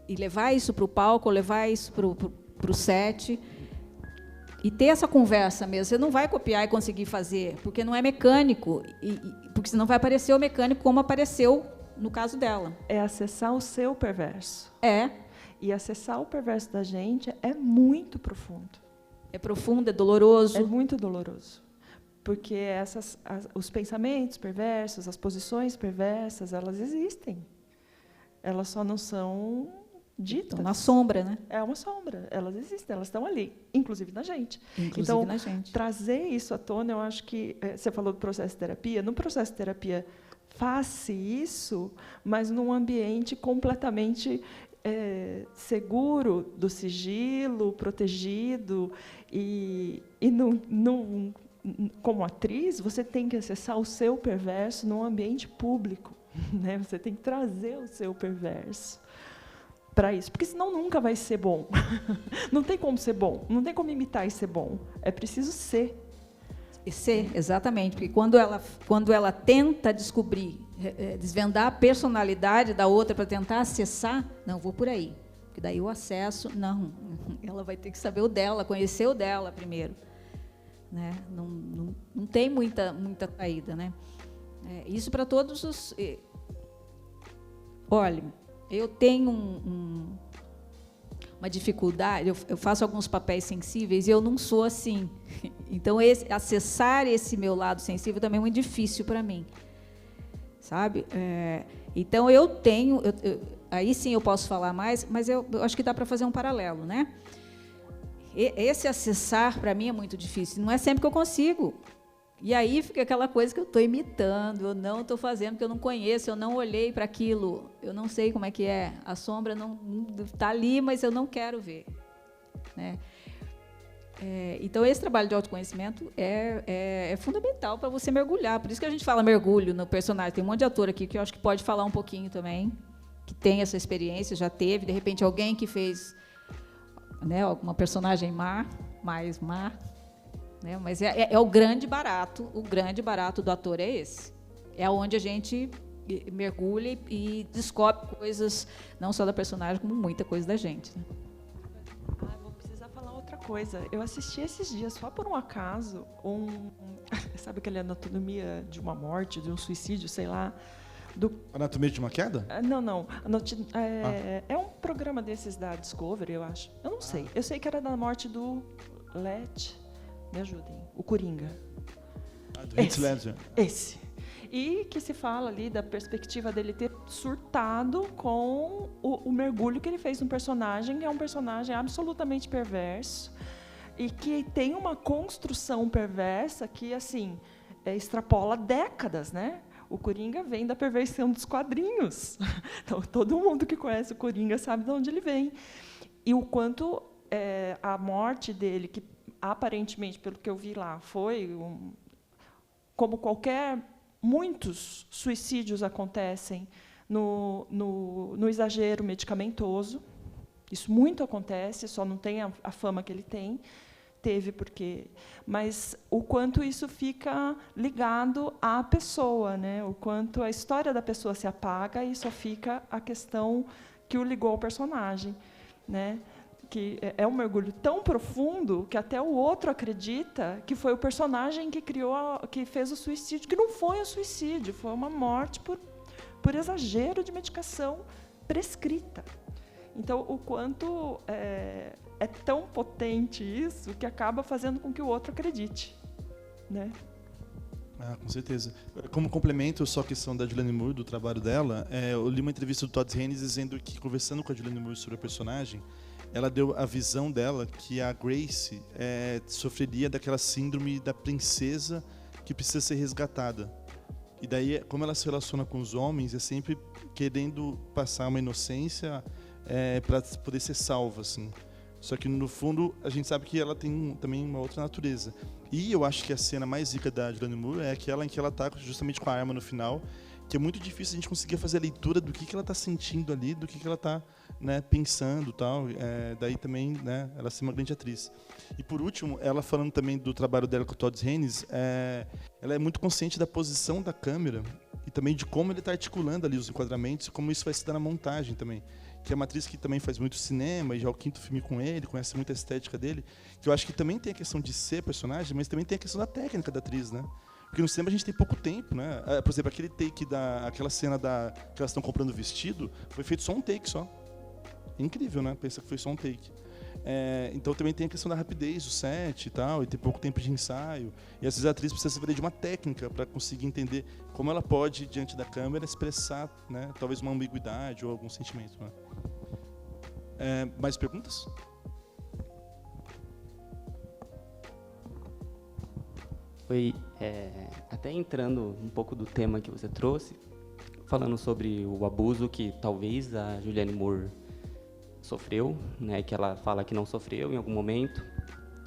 E levar isso para o palco, levar isso para o set, e ter essa conversa mesmo. Você não vai copiar e conseguir fazer, porque não é mecânico, porque senão vai aparecer o mecânico como apareceu no caso dela. É acessar o seu perverso. E acessar o perverso da gente é muito profundo. É profundo, é doloroso. É muito doloroso. Porque os pensamentos perversos, as posições perversas, elas existem. Elas só não são ditas. Estão na sombra, né? É uma sombra. Elas existem, elas estão ali, inclusive na gente. Inclusive na gente. Trazer isso à tona, eu acho que... Você falou do processo de terapia. No processo de terapia, faça isso, mas num ambiente completamente seguro, do sigilo, protegido. E como atriz, você tem que acessar o seu perverso num ambiente público. Né? Você tem que trazer o seu perverso para isso, porque senão nunca vai ser bom. Não tem como ser bom, não tem como imitar e ser bom. É preciso ser. Exatamente, porque quando ela tenta descobrir, desvendar a personalidade da outra para tentar acessar, não, vou por aí, porque daí o acesso, não, ela vai ter que saber o dela, conhecer o dela primeiro, né? Não tem muita saída, né? Isso para todos os... Olha, eu tenho uma dificuldade, eu faço alguns papéis sensíveis e eu não sou assim. Então, acessar esse meu lado sensível também é muito difícil para mim, sabe? Então, eu tenho... aí sim eu posso falar mais, mas eu acho que dá para fazer um paralelo, né? Esse acessar, para mim, é muito difícil. Não é sempre que eu consigo. E aí fica aquela coisa que eu estou imitando, eu não estou fazendo, porque eu não conheço, eu não olhei para aquilo, eu não sei como é que é. A sombra não está ali, mas eu não quero ver, né? Então, esse trabalho de autoconhecimento é fundamental para você mergulhar. Por isso que a gente fala mergulho no personagem. Tem um monte de ator aqui que eu acho que pode falar um pouquinho também, que tem essa experiência, já teve, de repente, alguém que fez, né, alguma personagem mais má, né, mas é o grande barato do ator é esse. É onde a gente mergulha e descobre coisas, não só da personagem, como muita coisa da gente, né? Vou precisar falar outra coisa. Eu assisti esses dias, só por um acaso, sabe aquela anatomia de uma morte, de um suicídio, sei lá, Anatomia de uma queda? Não. É um programa desses da Discovery, eu acho. Eu não sei. Eu sei que era da morte do me ajudem, o Coringa. Do Heath Ledger. Esse. E que se fala ali da perspectiva dele ter surtado com o mergulho que ele fez no personagem, que é um personagem absolutamente perverso e que tem uma construção perversa que, assim, extrapola décadas, né? O Coringa vem da perversão dos quadrinhos. Então, todo mundo que conhece o Coringa sabe de onde ele vem. E o quanto a morte dele, que aparentemente, pelo que eu vi lá, foi como muitos suicídios acontecem no exagero medicamentoso. Isso muito acontece, só não tem a fama que ele tem. Teve porque, mas o quanto isso fica ligado à pessoa, né? O quanto a história da pessoa se apaga e só fica a questão que o ligou ao personagem, né? Que é um mergulho tão profundo que até o outro acredita que foi o personagem que que fez o suicídio, que não foi um suicídio, foi uma morte por exagero de medicação prescrita. Então, o quanto é tão potente isso que acaba fazendo com que o outro acredite, né? Com certeza. Como complemento só a questão da Julianne Moore, do trabalho dela, eu li uma entrevista do Todd Haynes dizendo que, conversando com a Julianne Moore sobre a personagem, ela deu a visão dela que a Grace sofreria daquela síndrome da princesa que precisa ser resgatada. E daí, como ela se relaciona com os homens, é sempre querendo passar uma inocência para poder ser salva, assim. Só que, no fundo, a gente sabe que ela tem também uma outra natureza. E eu acho que a cena mais rica da Julianne Moore é aquela em que ela está justamente com a arma no final, que é muito difícil a gente conseguir fazer a leitura do que ela está sentindo ali, do que ela está, né, pensando, tal. Daí também, né, ela é uma grande atriz. E por último, ela falando também do trabalho dela com o Todd Haynes, ela é muito consciente da posição da câmera e também de como ele está articulando ali os enquadramentos e como isso vai se dar na montagem também. Que é uma atriz que também faz muito cinema, e já é o 5º filme com ele, conhece muito a estética dele, que eu acho que também tem a questão de ser personagem, mas também tem a questão da técnica da atriz, né? Porque no cinema a gente tem pouco tempo, né? Por exemplo, aquele take aquela cena que elas estão comprando vestido, foi feito só um take só. É incrível, né? Pensa que foi só um take. Então também tem a questão da rapidez do set e tal, e ter pouco tempo de ensaio. E às vezes a atriz precisa se valer de uma técnica para conseguir entender como ela pode, diante da câmera, expressar, né, talvez uma ambiguidade ou algum sentimento, né? Mais perguntas? Oi, até entrando um pouco do tema que você trouxe, falando sobre o abuso que talvez a Julianne Moore sofreu, né, que ela fala que não sofreu em algum momento.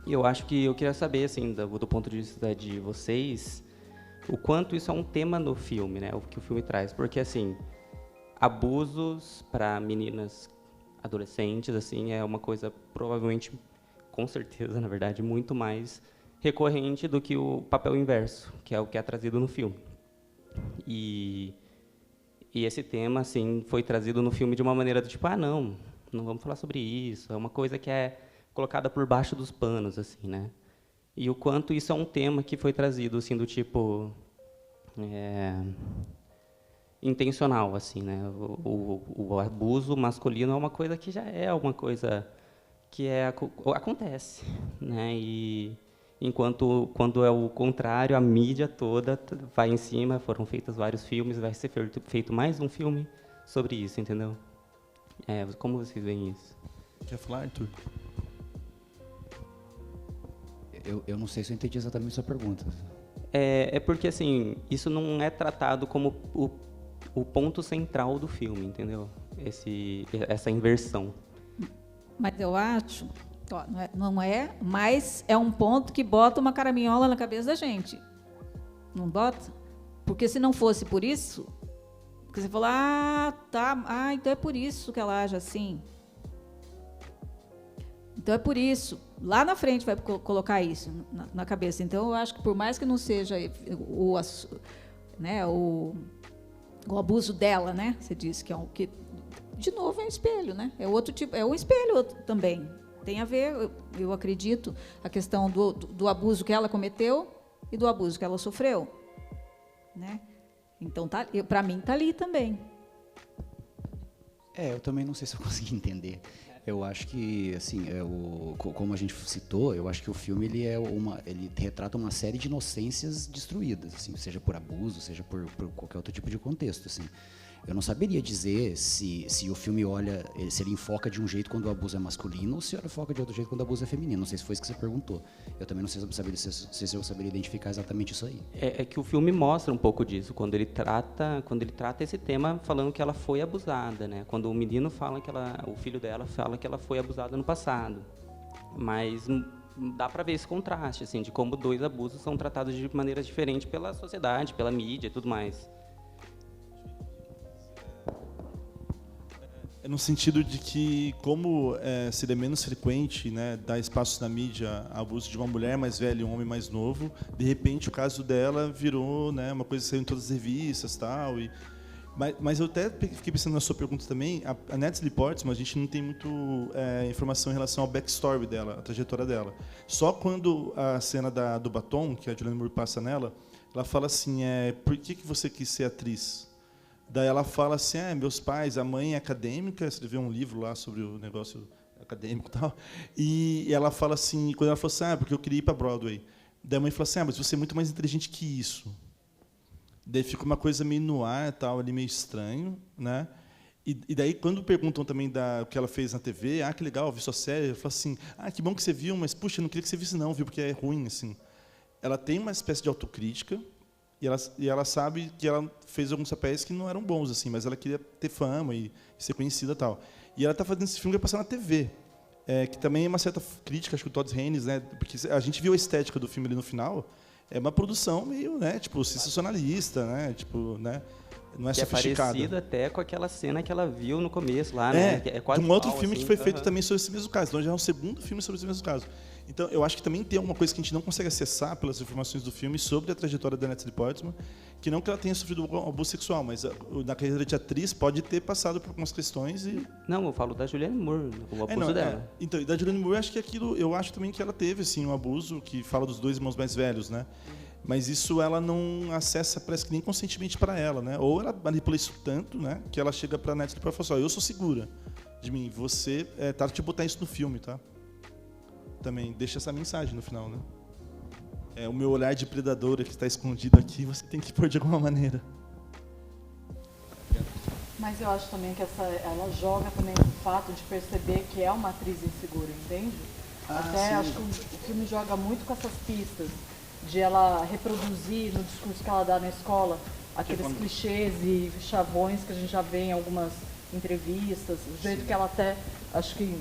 E eu acho que eu queria saber, assim, do ponto de vista de vocês, o quanto isso é um tema no filme, né, o que o filme traz. Porque, assim, abusos para meninas adolescentes, assim, é uma coisa provavelmente, com certeza, na verdade, muito mais recorrente do que o papel inverso, que é o que é trazido no filme. E esse tema, assim, foi trazido no filme de uma maneira do tipo, não vamos falar sobre isso, é uma coisa que é colocada por baixo dos panos, assim, né? E o quanto isso é um tema que foi trazido, assim, do tipo intencional, assim, né? O abuso masculino é uma coisa que já é uma coisa que acontece, né? E enquanto quando é o contrário, a mídia toda vai em cima, foram feitos vários filmes, vai ser feito mais um filme sobre isso, entendeu? Como vocês veem isso? Quer falar, Arthur? Eu não sei se eu entendi exatamente a sua pergunta. É porque, assim, isso não é tratado como o ponto central do filme, entendeu? Essa inversão. Mas eu acho, não é, mas é um ponto que bota uma caraminhola na cabeça da gente. Não bota? Porque se não fosse por isso, porque você fala, então é por isso que ela age assim. Então é por isso. Lá na frente vai colocar isso na cabeça. Então eu acho que por mais que não seja o abuso dela, né? Você disse que de novo é um espelho, né? É outro tipo, é um espelho também. Tem a ver, eu acredito, a questão do abuso que ela cometeu e do abuso que ela sofreu, né? Então para mim tá ali também. Eu também não sei se eu consegui entender. Eu acho que, assim, como a gente citou, eu acho que o filme ele retrata uma série de inocências destruídas, assim, seja por abuso, seja por qualquer outro tipo de contexto, assim. Eu não saberia dizer se o filme se ele enfoca de um jeito quando o abuso é masculino ou se ele enfoca de outro jeito quando o abuso é feminino. Não sei se foi isso que você perguntou. Eu também não sei se eu saberia identificar exatamente isso aí. É que o filme mostra um pouco disso, quando ele trata esse tema falando que ela foi abusada, né? Quando o menino fala o filho dela fala que ela foi abusada no passado. Mas dá para ver esse contraste, assim, de como dois abusos são tratados de maneiras diferentes pela sociedade, pela mídia e tudo mais. No sentido de que, como seria menos frequente, né, dar espaço na mídia a abuso de uma mulher mais velha e um homem mais novo, de repente o caso dela virou, né, uma coisa que saiu em todas as revistas e tal. Mas eu até fiquei pensando na sua pergunta também, a Natalie Portman, a gente não tem muito informação em relação ao backstory dela, a trajetória dela. Só quando a cena do batom, que a Julianne Moore passa nela, ela fala assim, por que você quis ser atriz? Daí ela fala assim, meus pais, a mãe é acadêmica, escreveu um livro lá sobre o negócio acadêmico e tal, e ela fala assim, quando ela falou assim, porque eu queria ir para Broadway. Daí a mãe falou assim, mas você é muito mais inteligente que isso. Daí fica uma coisa meio no ar, tal, ali meio estranho, né? E daí, quando perguntam também o que ela fez na TV, que legal, vi sua série, ela fala assim, que bom que você viu, mas, puxa, eu não queria que você visse não, viu, porque é ruim, assim. Ela tem uma espécie de autocrítica, e ela sabe que ela fez alguns papéis que não eram bons, assim, mas ela queria ter fama e ser conhecida e tal. E ela está fazendo esse filme que vai passar na TV, que também é uma certa crítica, acho que o Todd Haynes, né, porque a gente viu a estética do filme ali no final, é uma produção meio, né, tipo, sensacionalista, né, tipo, né, não é que sofisticada. É parecido até com aquela cena que ela viu no começo lá, né? Que é quase de um outro filme assim, que foi feito também sobre esse mesmo caso. Então já é um segundo filme sobre esse mesmo caso. Então, eu acho que também tem alguma coisa que a gente não consegue acessar pelas informações do filme sobre a trajetória da Natalie Portman, que não que ela tenha sofrido abuso sexual, mas na carreira de atriz pode ter passado por algumas questões e... Não, eu falo da Julianne Moore, o abuso dela. Então, e da Julianne Moore, acho que eu acho também que ela teve, assim, um abuso que fala dos dois irmãos mais velhos, né? Mas isso ela não acessa, parece que nem conscientemente para ela, né? Ou ela manipula isso tanto, né, que ela chega para a Natalie e fala assim, eu sou segura de mim, você tá te botar isso no filme, tá? Também deixa essa mensagem no final, né? O meu olhar de predadora que está escondido aqui, você tem que pôr de alguma maneira. Mas eu acho também que ela joga também o fato de perceber que é uma atriz insegura, entende? Até sim. Acho que o filme joga muito com essas pistas de ela reproduzir no discurso que ela dá na escola aqueles clichês e chavões que a gente já vê em algumas entrevistas, o jeito que ela até, acho que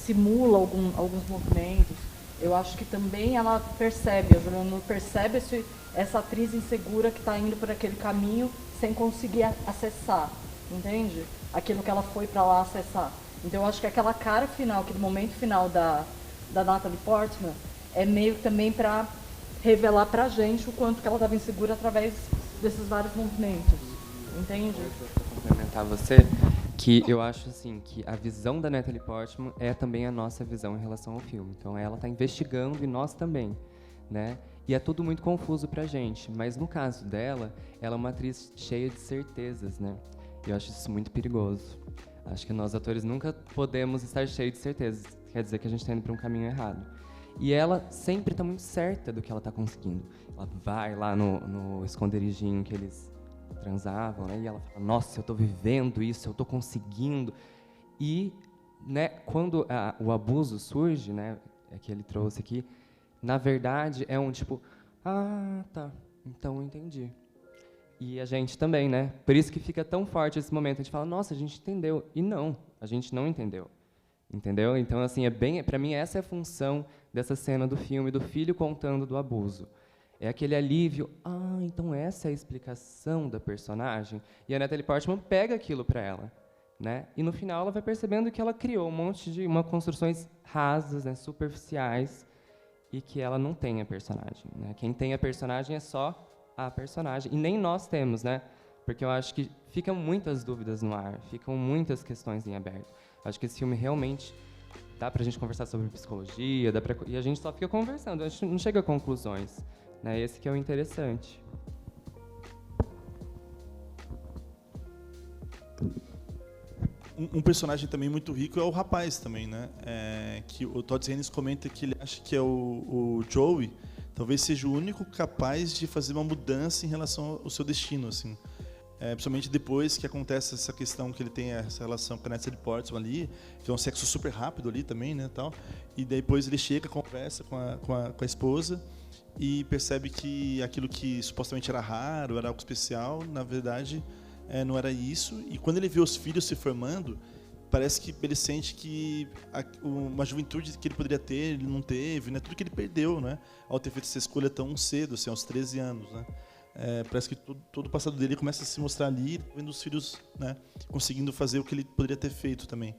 simula alguns movimentos. Eu acho que também ela percebe, a Julianne percebe essa atriz insegura que está indo por aquele caminho sem conseguir acessar, entende? Aquilo que ela foi para lá acessar. Então eu acho que aquela cara final, aquele momento final da Natalie Portman, é meio também para revelar pra gente o quanto que ela estava insegura através desses vários movimentos. Entende? Complementar você, que eu acho assim que a visão da Natalie Portman é também a nossa visão em relação ao filme. Então ela está investigando e nós também, né? E é tudo muito confuso pra gente, mas no caso dela, ela é uma atriz cheia de certezas, né? E eu acho isso muito perigoso. Acho que nós atores nunca podemos estar cheios de certezas, quer dizer que a gente está indo para um caminho errado. E ela sempre está muito certa do que ela está conseguindo. Ela vai lá no esconderijinho que eles transavam, né? E ela fala, nossa, eu estou vivendo isso, eu estou conseguindo. E, né, quando o abuso surge, né, que ele trouxe aqui, na verdade é um tipo, ah, tá, então eu entendi. E a gente também, né? Por isso que fica tão forte esse momento. A gente fala, nossa, a gente entendeu. E não, a gente não entendeu. Entendeu? Então, assim, para mim, essa é a função dessa cena do filme, do filho contando do abuso. É aquele alívio, ah, então essa é a explicação da personagem. E a Natalie Portman pega aquilo para ela, né? E no final ela vai percebendo que ela criou um monte de construções rasas, né, superficiais, e que ela não tem a personagem, né? Quem tem a personagem é só a personagem, e nem nós temos, né? Porque eu acho que ficam muitas dúvidas no ar, ficam muitas questões em aberto. Acho que esse filme realmente dá pra gente conversar sobre psicologia, e a gente só fica conversando, a gente não chega a conclusões, né? Esse que é o interessante. Um personagem também muito rico é o rapaz também, né? Que o Todd Haynes comenta que ele acha que é o Joey talvez seja o único capaz de fazer uma mudança em relação ao seu destino, assim. Principalmente depois que acontece essa questão que ele tem essa relação com a Natalie Portman ali, que é um sexo super rápido ali também, né, tal. E depois ele chega, conversa com a esposa e percebe que aquilo que supostamente era raro, era algo especial, na verdade não era isso. E quando ele vê os filhos se formando, parece que ele sente que uma juventude que ele poderia ter, ele não teve, né? Tudo que ele perdeu, né? Ao ter feito essa escolha tão cedo, assim, aos 13 anos, né? Parece que todo o passado dele começa a se mostrar ali, vendo os filhos, né, conseguindo fazer o que ele poderia ter feito também.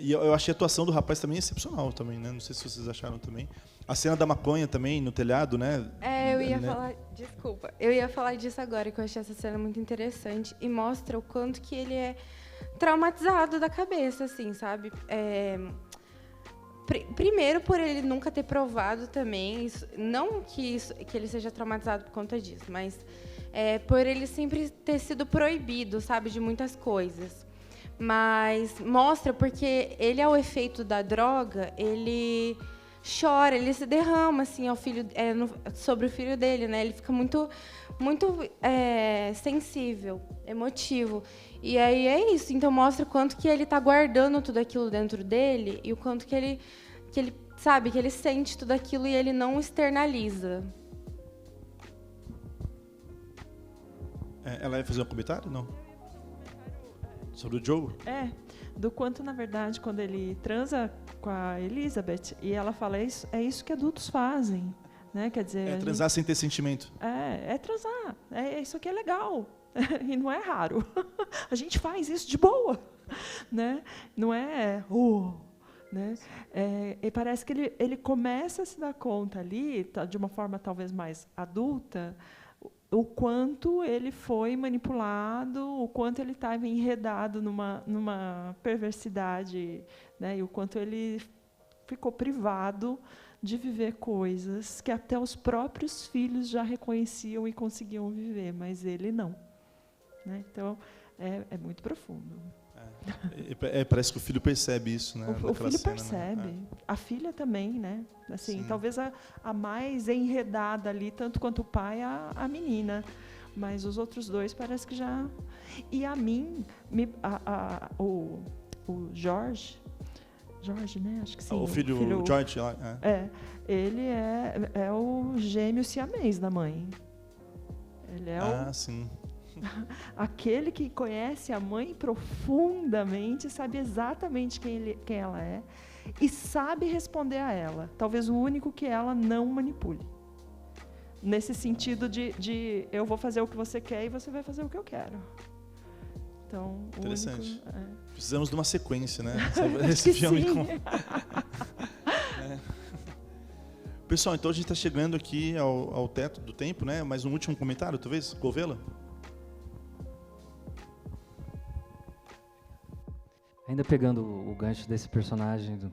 E eu achei a atuação do rapaz também excepcional também, né? Não sei se vocês acharam também. A cena da maconha também no telhado, né? Eu ia falar, desculpa, eu ia falar disso agora, que eu achei essa cena muito interessante e mostra o quanto que ele é traumatizado da cabeça, assim, sabe? Primeiro, por ele nunca ter provado também, não que ele seja traumatizado por conta disso, mas por ele sempre ter sido proibido, sabe, de muitas coisas. Mas mostra porque ele, ao efeito da droga, ele chora, ele se derrama assim, sobre o filho dele, né? Ele fica muito sensível, emotivo. E aí é isso. Então mostra o quanto que ele está guardando tudo aquilo dentro dele e o quanto que ele sabe, que ele sente tudo aquilo e ele não externaliza. Ela ia fazer um comentário, não? Sobre o Joe? Do quanto, na verdade, quando ele transa com a Elizabeth e ela fala, é isso que adultos fazem, né? Quer dizer, transar sem ter sentimento. É transar, isso aqui é legal e não é raro. A gente faz isso de boa, né? Não é, né? E parece que ele começa a se dar conta ali, de uma forma talvez mais adulta, o quanto ele foi manipulado, o quanto ele estava enredado numa perversidade, né? E o quanto ele ficou privado de viver coisas que até os próprios filhos já reconheciam e conseguiam viver, mas ele não, né? Então, é muito profundo. Parece que o filho percebe isso, né? O filho cena, percebe. Né? A filha também, né? Assim, Sim. talvez a mais enredada ali, tanto quanto o pai, a menina. Mas os outros dois parece que já... E a mim, o Jorge, né? Acho que sim. O filho George. Ele é o gêmeo siamês da mãe. Ele é sim. Aquele que conhece a mãe profundamente, sabe exatamente quem ela é e sabe responder a ela. Talvez o único que ela não manipule. Nesse sentido de eu vou fazer o que você quer e você vai fazer o que eu quero. Então, interessante. O único, Precisamos de uma sequência, né? Esse filme Pessoal, então a gente está chegando aqui ao teto do tempo, né? Mais um último comentário, talvez? Gouveia? Ainda pegando o gancho desse personagem do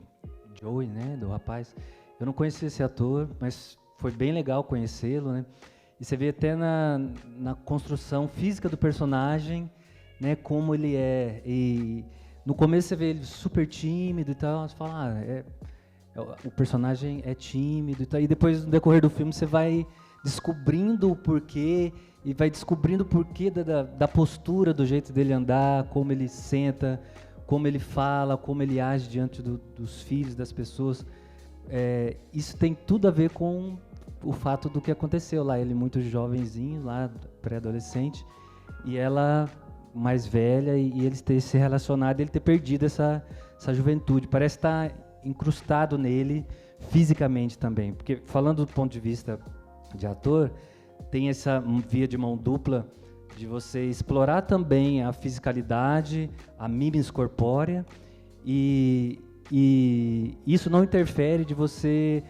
Joey, né, do rapaz, eu não conhecia esse ator, mas foi bem legal conhecê-lo, né? E você vê até na construção física do personagem, né, como ele é. E no começo você vê ele super tímido e tal, você fala, o personagem é tímido e tal. E depois, no decorrer do filme, você vai descobrindo o porquê, e vai descobrindo o porquê da postura, do jeito dele andar, como ele senta, como ele fala, como ele age diante dos filhos, das pessoas. Isso tem tudo a ver com o fato do que aconteceu lá. Ele muito jovenzinho, lá, pré-adolescente, e ela mais velha, e eles terem se relacionado, ele ter perdido essa juventude. Parece estar incrustado nele fisicamente também. Porque, falando do ponto de vista de ator, tem essa via de mão dupla de você explorar também a fisicalidade, a mimes corpórea, e isso não interfere de você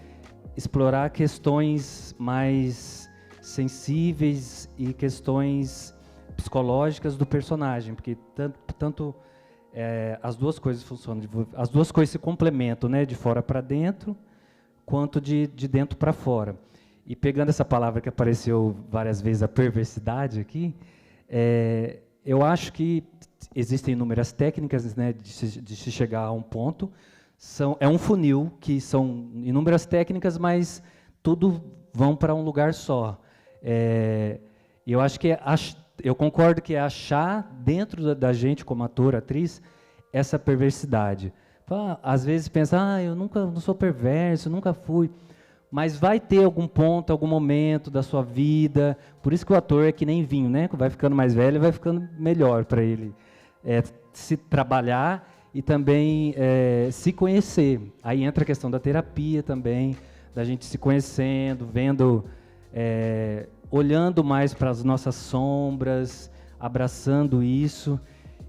explorar questões mais sensíveis e questões psicológicas do personagem, porque tanto as duas coisas funcionam, as duas coisas se complementam, né, de fora para dentro, quanto de dentro para fora. E pegando essa palavra que apareceu várias vezes, a perversidade aqui, eu acho que existem inúmeras técnicas, né, de se chegar a um ponto. É um funil, que são inúmeras técnicas, mas tudo vão para um lugar só. Eu acho que eu concordo que é achar dentro da gente, como ator, atriz, essa perversidade. Às vezes pensa, eu não sou perverso, nunca fui. Mas vai ter algum ponto, algum momento da sua vida. Por isso que o ator é que nem vinho, né? Vai ficando mais velho, vai ficando melhor para ele se trabalhar e também se conhecer. Aí entra a questão da terapia também, da gente se conhecendo, vendo, olhando mais para as nossas sombras, abraçando isso.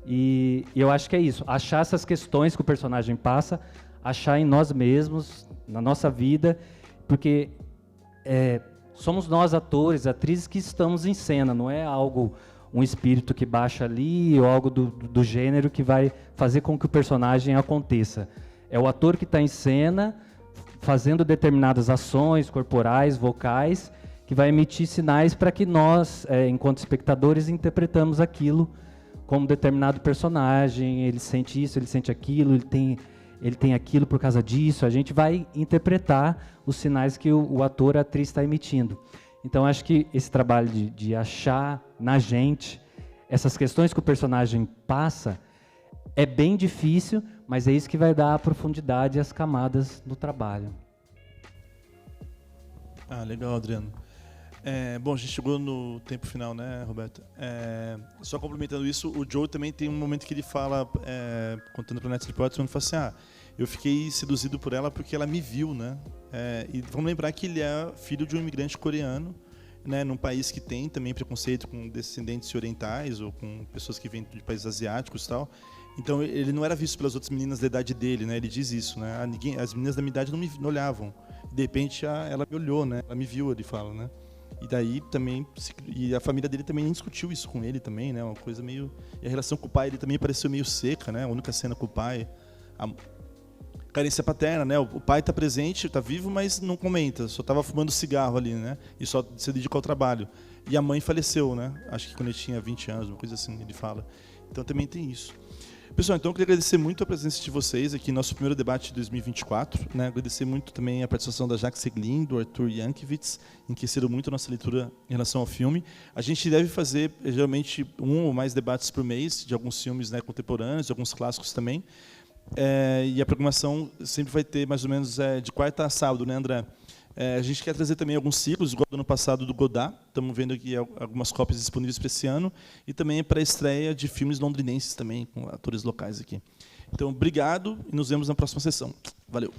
E eu acho que é isso, achar essas questões que o personagem passa, achar em nós mesmos, na nossa vida, porque somos nós, atores, atrizes, que estamos em cena, não é algo, um espírito que baixa ali, ou algo do gênero que vai fazer com que o personagem aconteça. É o ator que está em cena, fazendo determinadas ações corporais, vocais, que vai emitir sinais para que nós, enquanto espectadores, interpretamos aquilo como determinado personagem. Ele sente isso, ele sente aquilo, ele tem aquilo por causa disso. A gente vai interpretar os sinais que o ator, a atriz está emitindo. Então, acho que esse trabalho de achar na gente essas questões que o personagem passa é bem difícil, mas é isso que vai dar a profundidade e as camadas do trabalho. Legal, Adriano. Bom, a gente chegou no tempo final, né, Roberto? Só complementando isso, o Joe também tem um momento que ele fala, contando para o Natalie Portman, ele fala assim, eu fiquei seduzido por ela porque ela me viu, né? E vamos lembrar que ele é filho de um imigrante coreano, né, num país que tem também preconceito com descendentes orientais ou com pessoas que vêm de países asiáticos e tal. Então, ele não era visto pelas outras meninas da idade dele, né? Ele diz isso, né? As meninas da minha idade não me olhavam. De repente, ela me olhou, né? Ela me viu, ele fala, né? E daí também, e a família dele também nem discutiu isso com ele também, né? Uma coisa meio, e a relação com o pai ele também pareceu meio seca, né? A única cena com o pai, a carência paterna, né? O pai está presente, está vivo, mas não comenta, só estava fumando cigarro ali, né? E só se dedicou ao trabalho. E a mãe faleceu, né? Acho que quando ele tinha 20 anos, uma coisa assim, ele fala. Então também tem isso. Pessoal, então eu queria agradecer muito a presença de vocês aqui no nosso primeiro debate de 2024. Né? Agradecer muito também a participação da Jaque Seglin, do Arthur Yankiewicz, enriqueceram muito a nossa leitura em relação ao filme. A gente deve fazer, geralmente, um ou mais debates por mês, de alguns filmes, né, contemporâneos, de alguns clássicos também. E a programação sempre vai ter, mais ou menos, de quarta a sábado, né, André? A gente quer trazer também alguns ciclos, igual do ano passado do Godard. Estamos vendo aqui algumas cópias disponíveis para esse ano. E também para a estreia de filmes londrinenses também, com atores locais aqui. Então, obrigado e nos vemos na próxima sessão. Valeu!